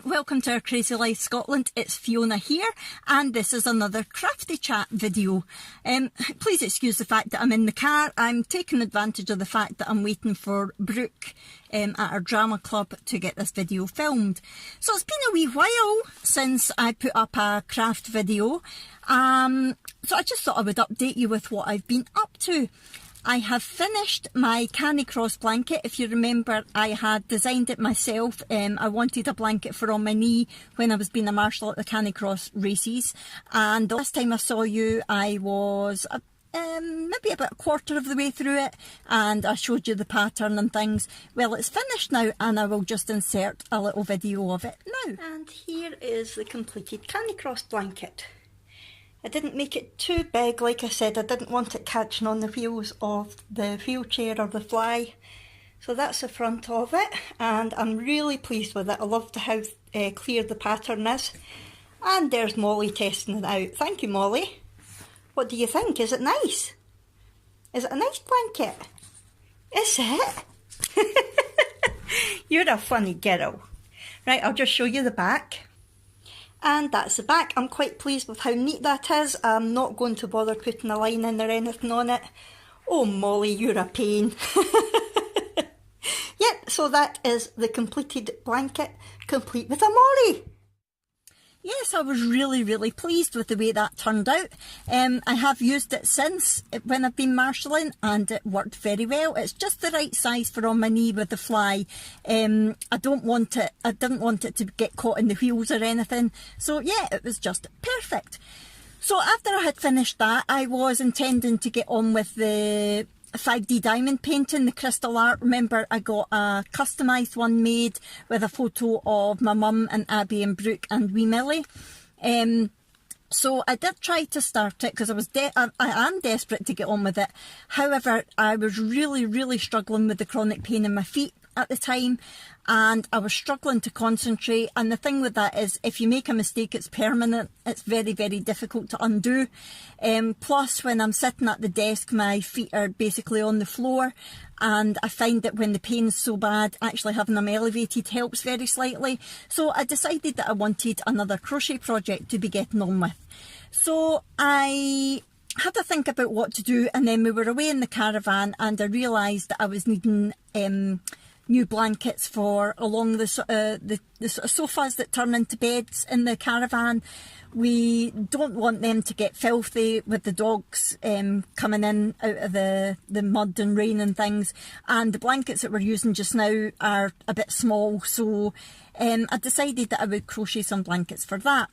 welcome to our Crazy Life Scotland. It's Fiona here, and this is another Crafty Chat video. Please excuse the fact that I'm in the car. I'm taking advantage of the fact that I'm waiting for Brooke at our drama club to get this video filmed. So it's been a wee while since I put up a craft video, so I just thought I would update you with what I've been up to. I have finished my Canicross blanket. If you remember, I had designed it myself. I wanted a blanket for on my knee when I was being a marshal at the Canicross races. And the last time I saw you, I was maybe about a quarter of the way through it, and I showed you the pattern and things. Well, it's finished now, and I will just insert a little video of it now. And here is the completed Canicross blanket. I didn't make it too big, like I said. I didn't want it catching on the wheels of the wheelchair or the fly. So that's the front of it, and I'm really pleased with it. I love how clear the pattern is. And there's Molly testing it out. Thank you, Molly. What do you think? Is it nice? Is it a nice blanket? Is it? You're a funny girl. Right, I'll just show you the back. And that's the back. I'm quite pleased with how neat that is. I'm not going to bother putting a line in or anything on it. Oh, Molly, you're a pain. Yep, so that is the completed blanket, complete with a Molly. Yes, I was really pleased with the way that turned out. I have used it since when I've been marshalling, and it worked very well. It's just the right size for on my knee with the fly. I didn't want it to get caught in the wheels or anything. So yeah, it was just perfect. So after I had finished that, I was intending to get on with the 5D diamond painting, the crystal art. Remember, I got a customised one made with a photo of my mum and Abby and Brooke and wee Millie. So I did try to start it because I am desperate to get on with it. However, I was really struggling with the chronic pain in my feet at the time, and I was struggling to concentrate. And the thing with that is, if you make a mistake, it's permanent. It's very difficult to undo. Plus, when I'm sitting at the desk, my feet are basically on the floor, and I find that when the pain's so bad, actually having them elevated helps very slightly. So I decided that I wanted another crochet project to be getting on with. So I had to think about what to do, and then we were away in the caravan, and I realised that I was needing new blankets for along the sort of sofas that turn into beds in the caravan. We don't want them to get filthy with the dogs coming in out of the mud and rain and things, and the blankets that we're using just now are a bit small, so I decided that I would crochet some blankets for that.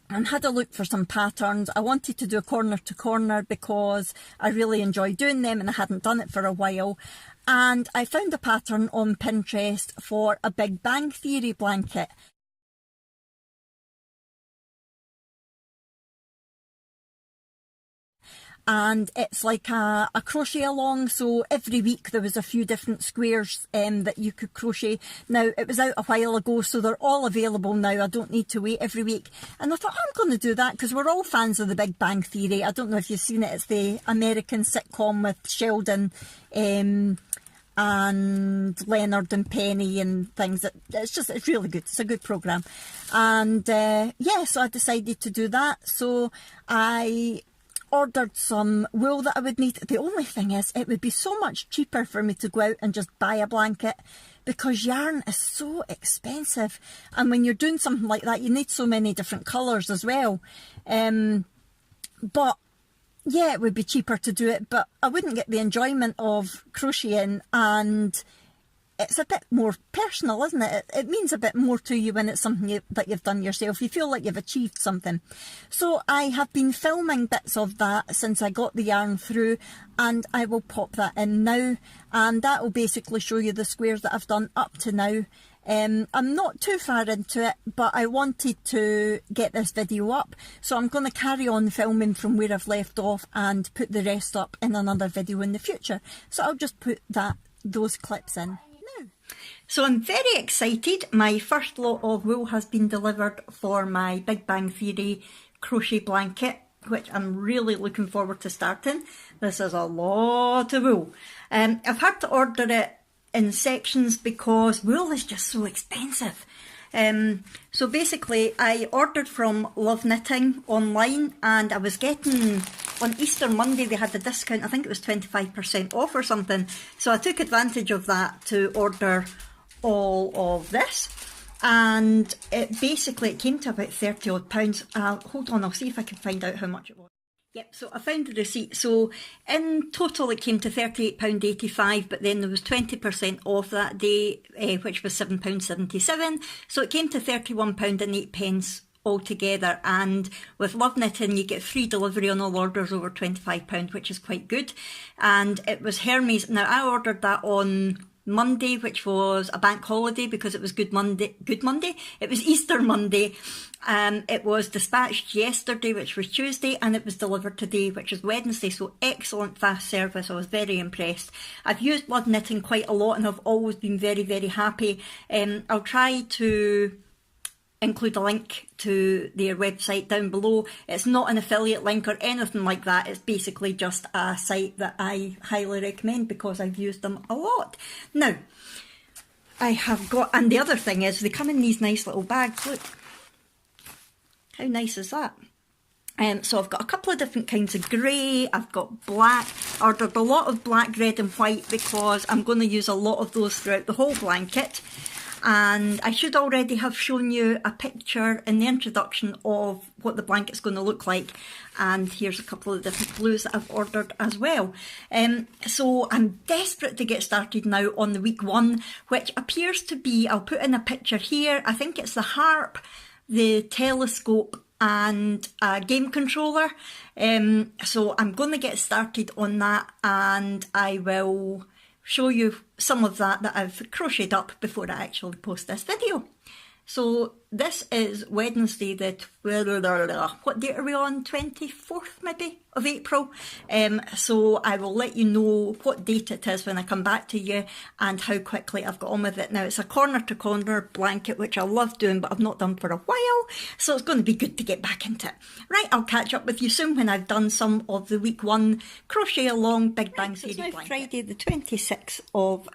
And had a look for some patterns. I wanted to do a corner to corner because I really enjoy doing them, and I hadn't done it for a while. And I found a pattern on Pinterest for a Big Bang Theory blanket. And it's like a crochet-along, so every week there was a few different squares that you could crochet. Now, it was out a while ago, so they're all available now. I don't need to wait every week. And I thought, I'm going to do that because we're all fans of the Big Bang Theory. I don't know if you've seen it. It's the American sitcom with Sheldon and Leonard and Penny and things. It's really good. It's a good programme. And yeah, so I decided to do that. So I ordered some wool that I would need. The only thing is, it would be so much cheaper for me to go out and just buy a blanket, because yarn is so expensive, and when you're doing something like that, you need so many different colours as well. But yeah, it would be cheaper to do it, but I wouldn't get the enjoyment of crocheting, and it's a bit more personal, isn't it? It means a bit more to you when it's something that you've done yourself. You feel like you've achieved something. So I have been filming bits of that since I got the yarn through, and I will pop that in now, and that will basically show you the squares that I've done up to now. I'm not too far into it, but I wanted to get this video up, so I'm going to carry on filming from where I've left off and put the rest up in another video in the future. So I'll just put those clips in. So I'm very excited. My first lot of wool has been delivered for my Big Bang Theory crochet blanket, which I'm really looking forward to starting. This is a lot of wool. I've had to order it in sections because wool is just so expensive. So basically I ordered from Love Knitting online, and I was getting, on Easter Monday they had a discount, I think it was 25% off or something, so I took advantage of that to order all of this, and it came to about 30 odd pounds. Hold on, I'll see if I can find out how much it was. Yep, so I found the receipt. So in total it came to £38.85, but then there was 20% off that day, which was £7.77. So it came to £31.08 altogether. And with Love Knitting, you get free delivery on all orders over £25, which is quite good. And it was Hermes. Now, I ordered that on Monday, which was a bank holiday because it was Good Monday. It was Easter Monday. It was dispatched yesterday, which was Tuesday, and it was delivered today, which is Wednesday. So excellent fast service. I was very impressed. I've used Love Knitting quite a lot and I've always been very, very happy. I'll try to include a link to their website down below. It's not an affiliate link or anything like that. It's basically just a site that I highly recommend because I've used them a lot. Now, I have got, and the other thing is they come in these nice little bags. Look, how nice is that? So I've got a couple of different kinds of grey, I've got black. I ordered a lot of black, red and white because I'm going to use a lot of those throughout the whole blanket. And I should already have shown you a picture in the introduction of what the blanket's going to look like. And here's a couple of different blues that I've ordered as well. So I'm desperate to get started now on the week one, which appears to be, I'll put in a picture here, I think it's the harp, the telescope and a game controller. So I'm going to get started on that, and I will show you some of that I've crocheted up before I actually post this video. So this is Wednesday, what date are we on? 24th maybe of April. So I will let you know what date it is when I come back to you and how quickly I've got on with it. Now it's a corner to corner blanket, which I love doing, but I've not done for a while. So it's going to be good to get back into it. Right, I'll catch up with you soon when I've done some of the week one crochet along Big Bang Theory blanket. It's now Friday the 26th of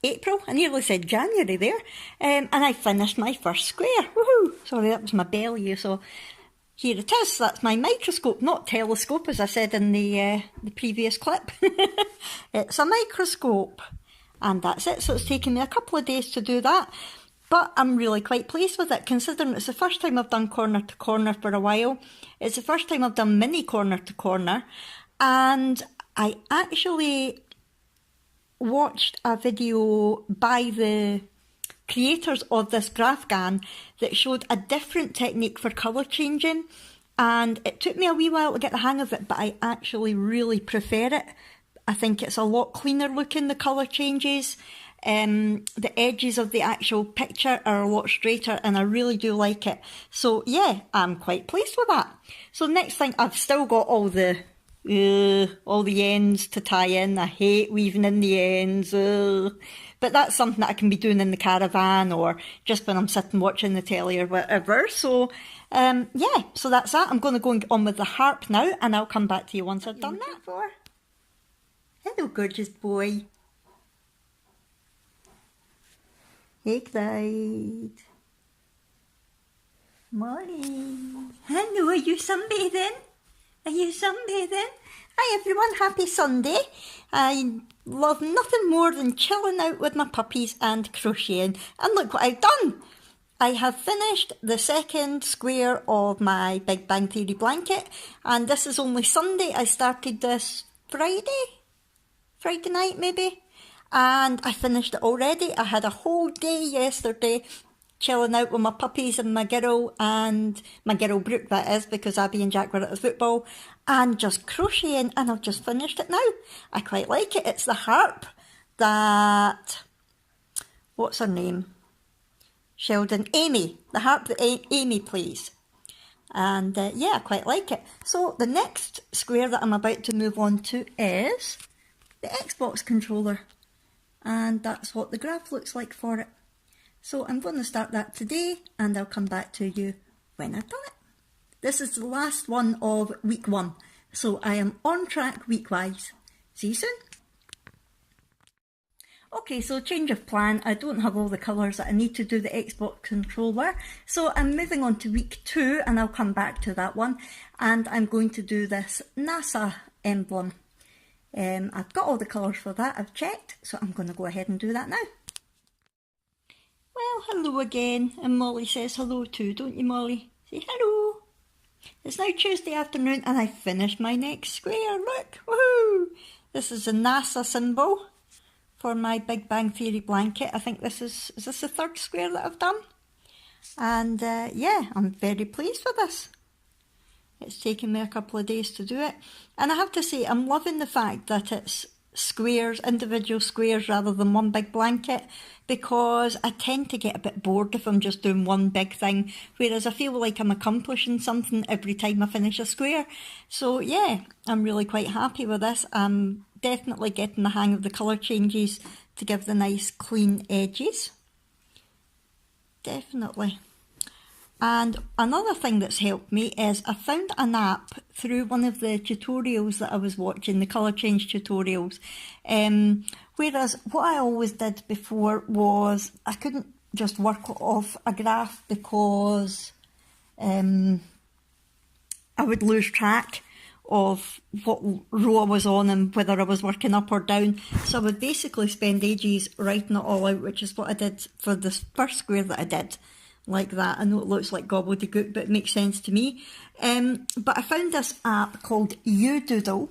April. I nearly said January there, and I finished my first square. Woohoo! Sorry, that was my belly. So here it is. That's my microscope, not telescope, as I said in the previous clip. It's a microscope, and that's it. So it's taken me a couple of days to do that, but I'm really quite pleased with it, considering it's the first time I've done corner to corner for a while. It's the first time I've done mini corner to corner, and I actually watched a video by the creators of this graph gan that showed a different technique for colour changing, and it took me a wee while to get the hang of it, but I actually really prefer it. I think it's a lot cleaner looking, the colour changes. The edges of the actual picture are a lot straighter, and I really do like it. So yeah, I'm quite pleased with that. So next thing, I've still got all the ends to tie in. I hate weaving in the ends, but that's something that I can be doing in the caravan or just when I'm sitting watching the telly or whatever. So yeah, so that's that. I'm going to go and get on with the harp now, and I'll come back to you once I've done that. Hello, gorgeous boy. Hey, Clyde. Morning. Hello, are you sunbathing? Are you sunbathing? Hi everyone, happy Sunday. I love nothing more than chilling out with my puppies and crocheting. And look what I've done. I have finished the second square of my Big Bang Theory blanket, and this is only Sunday. I started this Friday night maybe, and I finished it already. I had a whole day yesterday chilling out with my puppies and my girl Brooke, that is, because Abby and Jack were at the football, and just crocheting, and I've just finished it now. I quite like it. It's the harp that, what's her name? Amy. The harp that Amy plays. And yeah, I quite like it. So the next square that I'm about to move on to is the Xbox controller. And that's what the graph looks like for it. So I'm going to start that today, and I'll come back to you when I've done it. This is the last one of week one, so I am on track week-wise. See you soon. Okay, so change of plan. I don't have all the colours that I need to do the Xbox controller. So I'm moving on to week 2 and I'll come back to that one. And I'm going to do this NASA emblem. I've got all the colours for that, I've checked. So I'm going to go ahead and do that now. Well, hello again. And Molly says hello too, don't you, Molly? Say hello. It's now Tuesday afternoon and I finished my next square. Look, woohoo! This is the NASA symbol for my Big Bang Theory blanket. I think this is this the 3rd square that I've done? And yeah, I'm very pleased with this. It's taken me a couple of days to do it. And I have to say, I'm loving the fact that it's squares, individual squares rather than one big blanket, because I tend to get a bit bored if I'm just doing one big thing, whereas I feel like I'm accomplishing something every time I finish a square. So yeah, I'm really quite happy with this. I'm definitely getting the hang of the colour changes to give the nice clean edges. Definitely. And another thing that's helped me is I found an app through one of the tutorials that I was watching, the colour change tutorials. Whereas what I always did before was I couldn't just work off a graph because I would lose track of what row I was on and whether I was working up or down. So I would basically spend ages writing it all out, which is what I did for this first square that I did. Like that. I know it looks like gobbledygook, but it makes sense to me. But I found this app called UDoodle.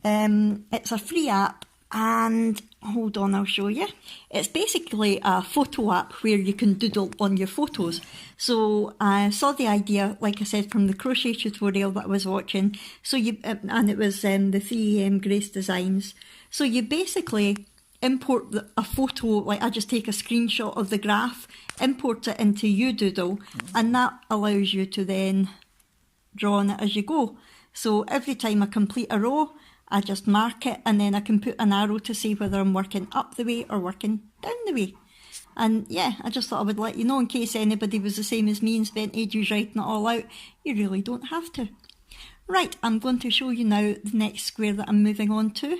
It's a free app, and hold on, I'll show you. It's basically a photo app where you can doodle on your photos. So I saw the idea, like I said, from the crochet tutorial that I was watching. So you and it was the 3am Grace Designs. So you basically import a photo, like I just take a screenshot of the graph, import it into UDoodle, and that allows you to then draw on it as you go. So every time I complete a row, I just mark it, and then I can put an arrow to say whether I'm working up the way or working down the way. And yeah, I just thought I would let you know in case anybody was the same as me and spent ages writing it all out. You really don't have to. Right, I'm going to show you now the next square that I'm moving on to.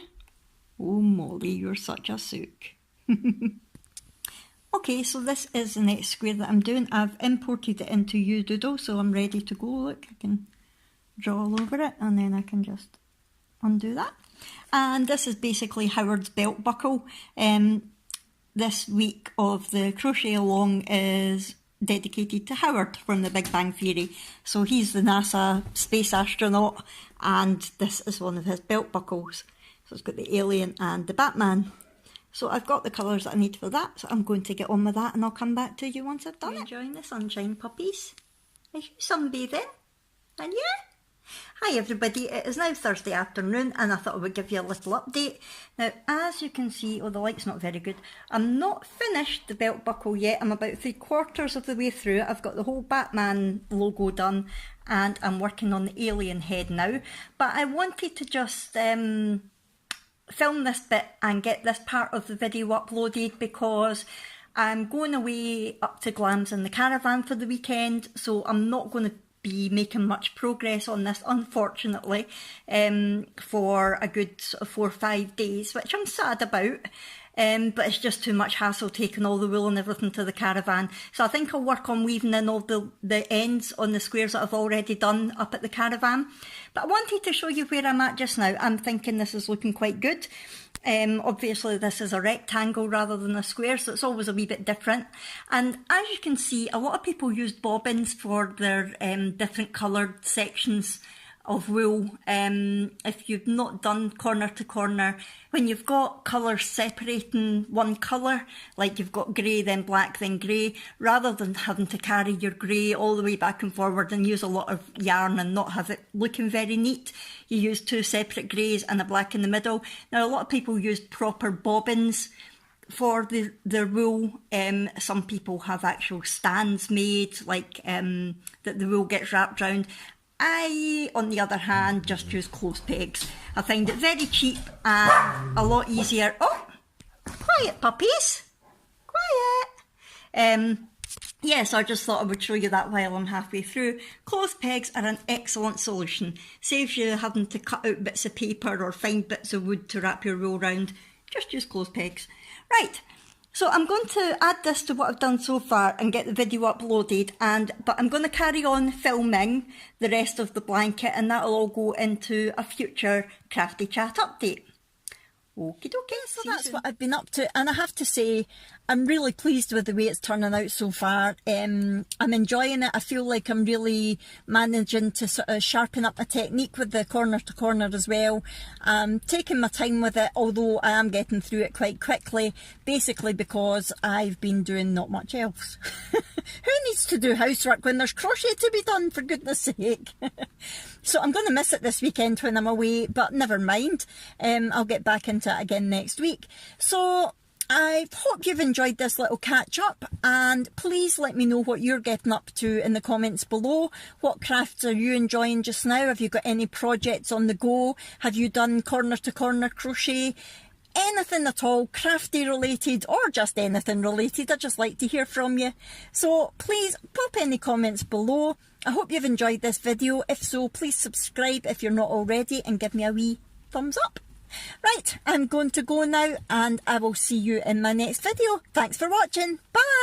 Oh, Molly, you're such a sook. Okay, so this is the next square that I'm doing. I've imported it into UDoodle, so I'm ready to go. Look, I can draw all over it, and then I can just undo that. And this is basically Howard's belt buckle. This week of the crochet along is dedicated to Howard from the Big Bang Theory. So he's the NASA space astronaut, and this is one of his belt buckles. So it's got the alien and the Batman. So I've got the colours that I need for that, so I'm going to get on with that and I'll come back to you once I've done it. Enjoying the sunshine, puppies? Are you sunbathing? And yeah? Hi everybody, it is now Thursday afternoon and I thought I would give you a little update. Now as you can see, oh the light's not very good, I'm not finished the belt buckle yet. I'm about 3/4 of the way through. I've got the whole Batman logo done and I'm working on the alien head now. But I wanted to just film this bit and get this part of the video uploaded because I'm going away up to Glams in the caravan for the weekend, so I'm not going to be making much progress on this, unfortunately, for a good sort of 4 or 5 days, which I'm sad about. But it's just too much hassle taking all the wool and everything to the caravan. So I think I'll work on weaving in all the ends on the squares that I've already done up at the caravan. But I wanted to show you where I'm at just now. I'm thinking this is looking quite good. Obviously this is a rectangle rather than a square, so it's always a wee bit different. And as you can see, a lot of people use bobbins for their different coloured sections of wool. If you've not done corner to corner, when you've got colours separating one colour, like you've got grey then black then grey, rather than having to carry your grey all the way back and forward and use a lot of yarn and not have it looking very neat, you use 2 separate greys and a black in the middle. Now a lot of people use proper bobbins for their wool. Some people have actual stands made, like that the wool gets wrapped round. I, on the other hand, just use clothes pegs. I find it very cheap and a lot easier. Oh, quiet puppies, quiet. Yes, I just thought I would show you that while I'm halfway through. Clothes pegs are an excellent solution. Saves you having to cut out bits of paper or find bits of wood to wrap your wool round. Just use clothes pegs. Right, so I'm going to add this to what I've done so far and get the video uploaded, but I'm going to carry on filming the rest of the blanket, and that'll all go into a future Crafty Chat update. Okie dokie, so that's what I've been up to, and I have to say I'm really pleased with the way it's turning out so far. I'm enjoying it. I feel like I'm really managing to sort of sharpen up my technique with the corner to corner as well. I'm taking my time with it, although I am getting through it quite quickly, basically because I've been doing not much else. Who needs to do housework when there's crochet to be done, for goodness sake? So I'm going to miss it this weekend when I'm away, but never mind. I'll get back into it again next week. So I hope you've enjoyed this little catch up, and please let me know what you're getting up to in the comments below. What crafts are you enjoying just now? Have you got any projects on the go? Have you done corner to corner crochet? Anything at all, crafty related or just anything related, I'd just like to hear from you. So please pop any comments below. I hope you've enjoyed this video. If so, please subscribe if you're not already and give me a wee thumbs up. Right, I'm going to go now, and I will see you in my next video. Thanks for watching. Bye!